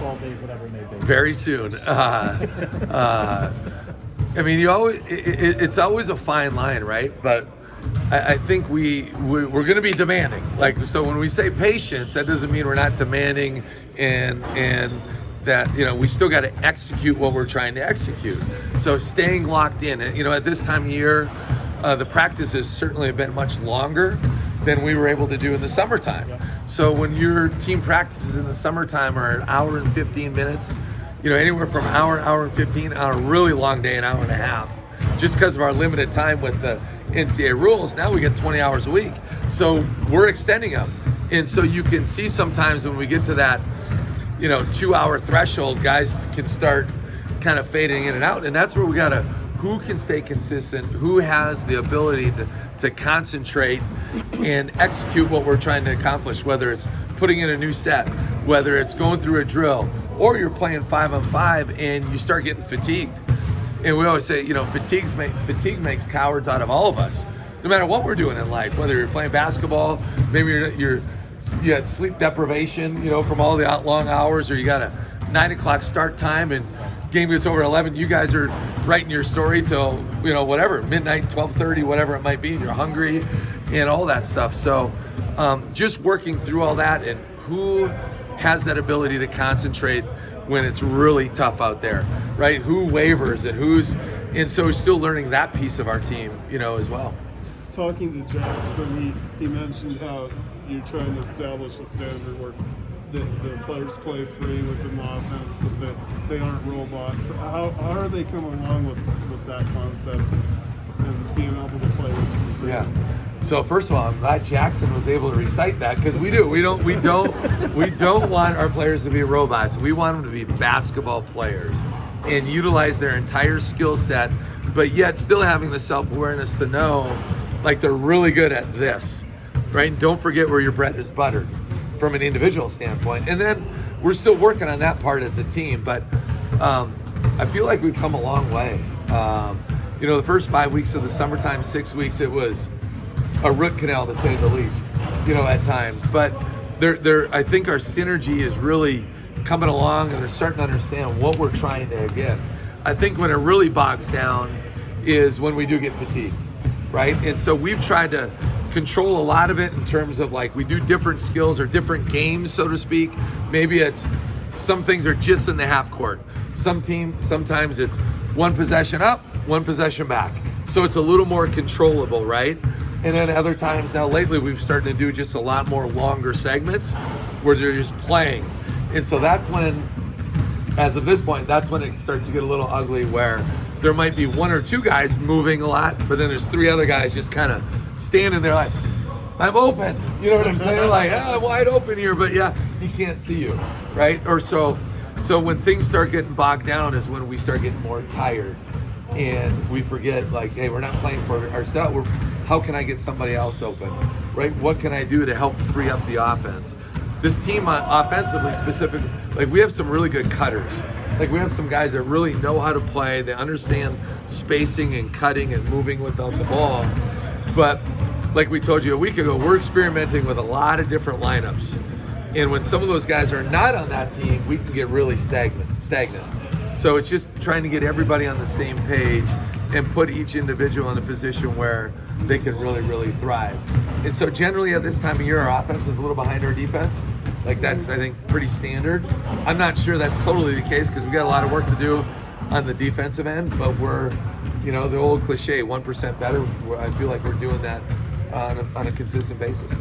12 days, whatever it may be. Very soon. I mean, it's always a fine line, right? But I think we're going to be demanding. Like, so when we say patience, that doesn't mean we're not demanding and that, we still got to execute what we're trying to execute. So staying locked in, at this time of year, the practices certainly have been much longer than we were able to do in the summertime. Yeah. So when your team practices in the summertime are an hour and 15 minutes, anywhere from hour and 15, on a really long day, an hour and a half, just because of our limited time with the NCAA rules. Now we get 20 hours a week. So we're extending them. And so you can see sometimes when we get to that, 2-hour threshold, guys can start kind of fading in and out. And that's where we gotta, who can stay consistent, who has the ability to concentrate and execute what we're trying to accomplish, whether it's putting in a new set, whether it's going through a drill, or you're playing 5-on-5 and you start getting fatigued. And we always say, fatigue makes cowards out of all of us, no matter what we're doing in life, whether you're playing basketball, maybe you had sleep deprivation, from all the long hours, or you got a 9 o'clock start time and game gets over at 11. You guys are writing your story till, whatever, midnight, 12:30, whatever it might be, and you're hungry and all that stuff. So just working through all that, and who has that ability to concentrate when it's really tough out there, right? Who wavers and so we're still learning that piece of our team, as well. Talking to Jackson, he mentioned how you're trying to establish a standard where the players play free within the offense, so that they aren't robots. How are they coming along with that concept and being able to play with some freedom? Yeah. So first of all, I'm glad Jackson was able to recite that, because we don't want our players to be robots. We want them to be basketball players and utilize their entire skill set, but yet still having the self-awareness to know, like, they're really good at this, right? And don't forget where your bread is buttered from an individual standpoint. And then we're still working on that part as a team, but I feel like we've come a long way. The first 5 weeks of the summertime, 6 weeks, it was a root canal, to say the least, at times. But I think our synergy is really coming along, and they're starting to understand what we're trying to get. I think when it really bogs down is when we do get fatigued, right? And so we've tried to control a lot of it in terms of, like, we do different skills or different games, so to speak. Maybe it's some things are just in the half court. Sometimes it's one possession up, one possession back. So it's a little more controllable, right? And then other times, now lately, we've started to do just a lot more longer segments where they're just playing. And so that's when, as of this point, that's when it starts to get a little ugly, where there might be one or two guys moving a lot, but then there's three other guys just kind of standing there like, I'm open. You know what I'm saying? Like, I'm wide open here, but yeah, he can't see you, right? Or so when things start getting bogged down is when we start getting more tired, and we forget, like, hey, we're not playing for ourselves. How can I get somebody else open, right? What can I do to help free up the offense? This team offensively specifically, like, we have some really good cutters. Like, we have some guys that really know how to play. They understand spacing and cutting and moving without the ball. But like we told you a week ago, we're experimenting with a lot of different lineups. And when some of those guys are not on that team, we can get really stagnant. So it's just trying to get everybody on the same page and put each individual in a position where they can really, really thrive. And so generally at this time of year, our offense is a little behind our defense. Like, that's, I think, pretty standard. I'm not sure that's totally the case, because we got a lot of work to do on the defensive end, but we're, the old cliche, 1% better. I feel like we're doing that on a consistent basis.